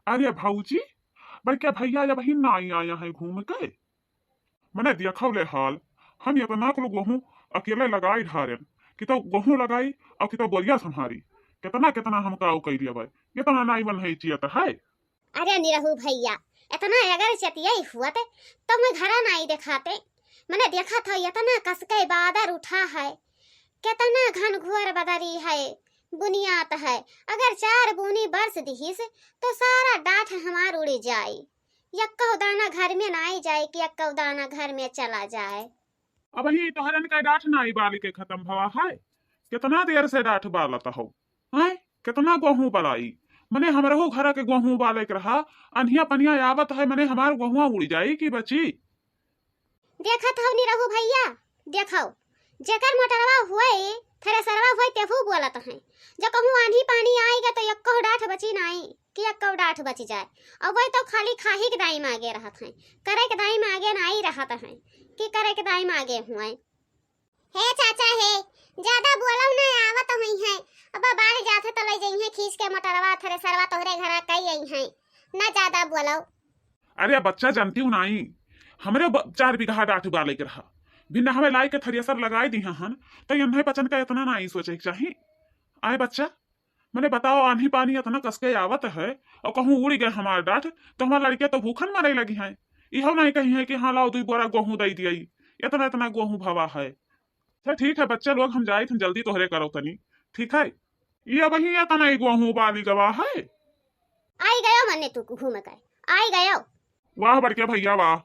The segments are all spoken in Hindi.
अरे भाऊजी, बड़के भैया या बहिन ना आई आया है घूम के। मैंने देखा ले हाल, हम इतना कुल गेहूं अकेले लगाई ढारे कि तो गेहूं लगाई और कि तो बोरिया संभारी। कितना कितना हम काऊ कह दिया भाई, इतना नाई बन है चियत है। अरे निरहू भैया, इतना अगर चतिया ही हुआ तो मैं घरा नहीं दिखाते। मैंने देखा था इतना कसके बादर उठा है, कितना घन घोर बदरी है, बुनियाद है। अगर 4 बूनी बरस दिहिस तो सारा डाठ हमार उड़ जाए। यक्का दाना घर में ना आई जाए कि यक्का दाना घर में चला जाए। अब ही तोहरन का डाठ नाई बाली के खत्म भवा है। कितना देर से डाठ बालत हो है, कितना गेहूं बलाई। मने हमरहू घर के गेहूं बाले के रहा, अनिया पनिया आवत है, मने हमार गेहुआ उड़ जाई की बची। देखा था निरहू भैया, देखो जेकर मोटरवा हुए थ्रेसरवा हुए तेहू बोलत है। जब कहूं आंधी पानी आएगा तो यक्को डाठ बची नहीं कि यक्को डाठ बच जाए। और वही तो खाली खाही के दाई में आगे रहत है, करे के दाई में आगे नहीं रहत है कि करे के दाई में आगे हुए। हे चाचा हे, ज्यादा बोलम ना आवत हुई है। अब बाहर जाथे तो ले जई है खींच के मोटरवा थ्रेसरवा तोहरे घर कई आई है, ना ज्यादा बोलो। अरे बच्चा जानती हूँ नाई, हमरे 4 बीघा डाठ बाले के रहा, बिना हमें लाई के थ्रेसर लगाई दी हन तो इन्हें पचन का इतना नहीं सोचे चाहिए। आए बच्चा, मैंने बताओ आंधी पानी इतना कसके आवत है और कहूँ उड़ गए हमारे डाठ तो हमारे लड़के तो भूखन मरे लगी है। इहो नहीं कही है कि हाँ लाओ 2 बोरा गेहूं दे दिया, इतना इतना गेहूं भवा है। अच्छा ठीक है बच्चे लोग, हम जाए थे जल्दी तोहरे करो तनी, ठीक है। ये वही इतना ही गेहूं बाली गवा है। आई गयो मन्ने तू घूम कर आई गयो। वाह बड़के भैया वाह,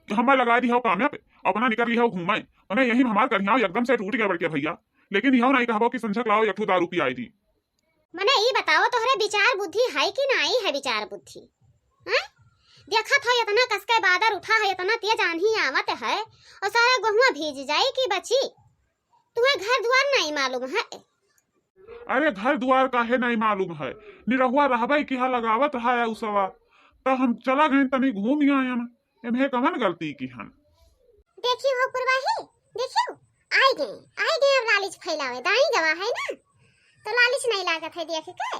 हमें लगा दी हो कामयाब अपना निकल लिया घूमे उन्हें यही हमार करिया एकदम से टूट गया बड़के भैया। लेकिन यह नहीं कहो कि संझक लाओ 1 दारू पी आई दी। मने ये बताओ तोहरे विचार बुद्धि है कि नहीं है विचार बुद्धि? हैं? देखा था इतना कसके बादर उठा है, इतना तेज आंधी आवत है और सारा गेहूं भीज जाए कि बची। तुम्हें घर द्वार नहीं मालूम है? अरे घर द्वार काहे नहीं मालूम है, निरहुआ रहबे की हा लगावत है उसवा तो हम चला गए तनी घूम ही आए ना, इन्हें कमन गलती की हन। देखियो हो पुरवाही, देखियो आई गए अब लालिच फैलावे दाई गवा है ना, तो लालिच नहीं लागत है देख के।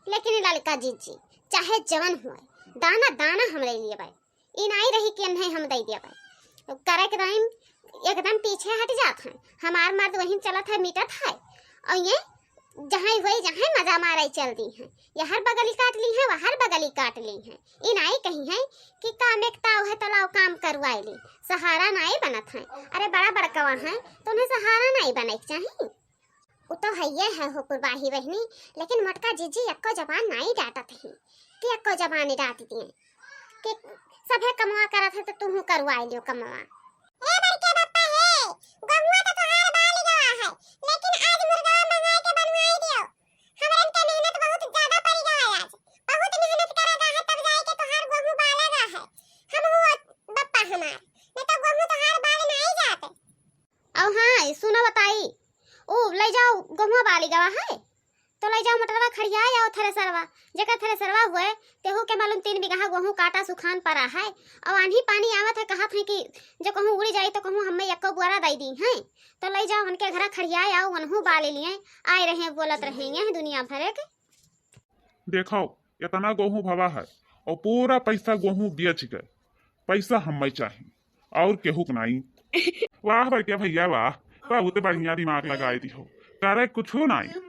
लेकिन लड़का जीजी चाहे जवन हुए दाना दाना हमरे लिए भाई, ई नहीं रही कि नहीं हम दे दिया भाई। करे के टाइम एकदम पीछे हट जात है, हमार मर्द वहीं चलत है मिटत है और ये जहाँ हुई जहाँ मजा मारे चल दी है। ये हर बगली काट ली है, वह हर बगली काट ली है। इन आई कही है कि काम एक ताव है तो लाओ काम करवाए ली, सहारा नहीं बनत है। अरे बड़ा बड़कवा है तो उन्हें सहारा नहीं बने चाहिए। वो तो है हो पुरवाही बहनी, लेकिन मोटका जीजी यक्को जबान नहीं डांटत है कि यक्को जबान डांट दिए कि सभे कमवा करत है तो तुम करवाए लियो कमवा। ए बड़के बप्पा है, गहुआ तो तोहार बाल गवा है, लेकिन आज मुर्गा मंगाए के बनवाई दियो। हमरन के मेहनत बहुत ज्यादा पड़ गया है, आज बहुत मेहनत करेगा है तब जाए के तोहार गेहूं बालेगा है। हम हुआ बप्पा हमार, नहीं तो गेहूं तोहार बाल नहीं जाते। औ हां सुनो बताई, ओ ले जाओ गेहूं बाली गवा है तो ले जाओ मोटरवा खड़िया आओ थ्रेसरवा, जेकर थ्रेसरवा हुए तेहू के मालूम 3 बीघा गेहूं काटा सुखान पड़ा है और आंधी पानी आवत है। कहत है कि जो कहूं उड़ जाई तो कहूं हमें यक्को बुआरा दे दी है तो ले जाओ उनके घर खड़िया आओ वनहु बाले लिए आए रहे बोलत रहेंगे दुनिया भर के। देखो इतना गेहूं भवा है और पूरा पैसा गेहूं बेच गए, पैसा हमें चाहिए और केहू के नहीं। वाह बड़के भैया वाह, बहुत बढ़िया दिमाग लगाई दी हो, करे कुछ नहीं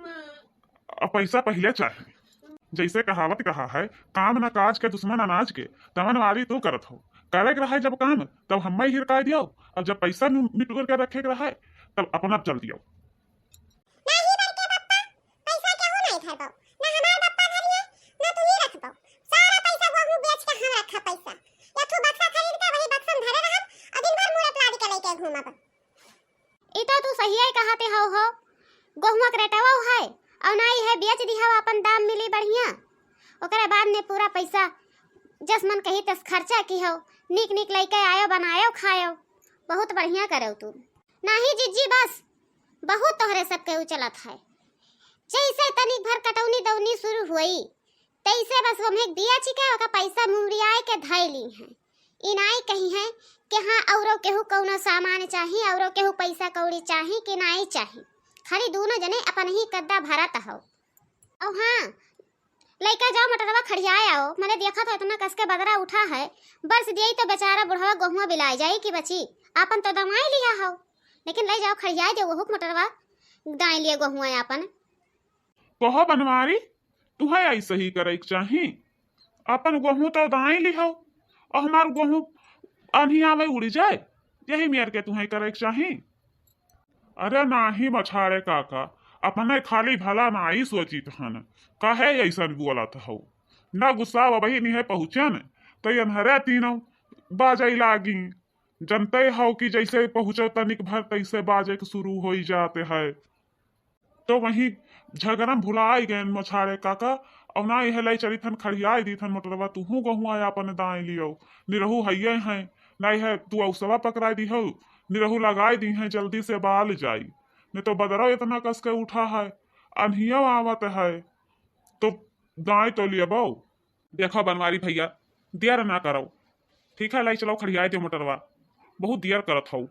और पैसा पहले चाहिए। जैसे कहावत कहा है, काम न काज के दुश्मन अनाज के, तमन वाली तू करत हो। करे के रहा जब काम तब हमें ही हिरकाय दियो, और जब पैसा मिटूर के रखे के रहा तब अपना चल दियो। नहीं बड़के पप्पा, पैसा केहू नहीं धरबो, ना हमार पप्पा धरिए ना तू ही रखबो। सारा पैसा गेहूं बेच के हम रखा पैसा, या तू बक्सा खरीद के वही बक्सा में धरे रहब और दिन भर मुरत लादी के लेके घूमब। ई तो तू सही है कहते हो, गेहूं के रेटवा है और नहीं है बेच दिहा अपन दाम मिली बढ़िया। ओकरे बाद ने पूरा पैसा जस मन कही तस खर्चा की हो, निक निक लेके आयो बनायो खायो, बहुत बढ़िया करो तू। नहीं जीजी बस बहुत तोहरे सब के चलत है, जैसे तनिक भर कटौनी दौनी शुरू हुई तैसे बस वो में दिया चिके ओका पैसा मुरियाए के धैली है। इनाई कही है कि हाँ औरो केहू कौनो सामान चाहिए, औरो केहू पैसा कौड़ी चाहिए कि नहीं चाहिए, खाली दोनों जने अपन ही कद्दा भरत हो। और हाँ लइका जाओ मटरवा खड़ियाए आओ, मैंने देखा तो इतना कस के बदरा उठा है, बरस दियई तो बेचारा बुढ़वा गहुआ बिलाई जाई कि बची, आपन तो दमाई लिया हो, लेकिन ले जाओ खड़ियाए दे वो मटरवा दाई लिए गहुआ आपन। कहो बनवारी, तुम्हें ऐसे ही करे के चाही। अपन गेहूं तो दाई लिहो और हमार गेहूं आंधिया में उड़ जाए, यही मेर के तुम्हें करे के चाही। अरे नाही मछाड़े काका, अपने खाली भला नाई सोचित हन, काहे ऐसन बोलत हो। न गुस्सा वही नहीं पहुँचन तो यनहरे तीनों बाजे लागी। जनते हो कि जैसे पहुँचो तनिक भर तैसे बाजे के शुरू हो जाते है, तो वही झगड़म भुलाई गए मछाड़े काका। और ना यह लाई चली थन खड़ियाई दी थन मोटरवा, तुहू गहुआ अपन दाए लियो, निरहू हइये हैं, नहीं है तू औसवा पकड़ा दी हो, निरहू लगाई दी है, जल्दी से बाल जाई, नहीं तो बदरो इतना कस के उठा है, अनहियो आवत है, तो दाए तो लिया बो। देखो बनवारी भैया, देर ना करो, ठीक है लाई चलो खड़ियाई दे मोटरवा, बहुत देर करत हो।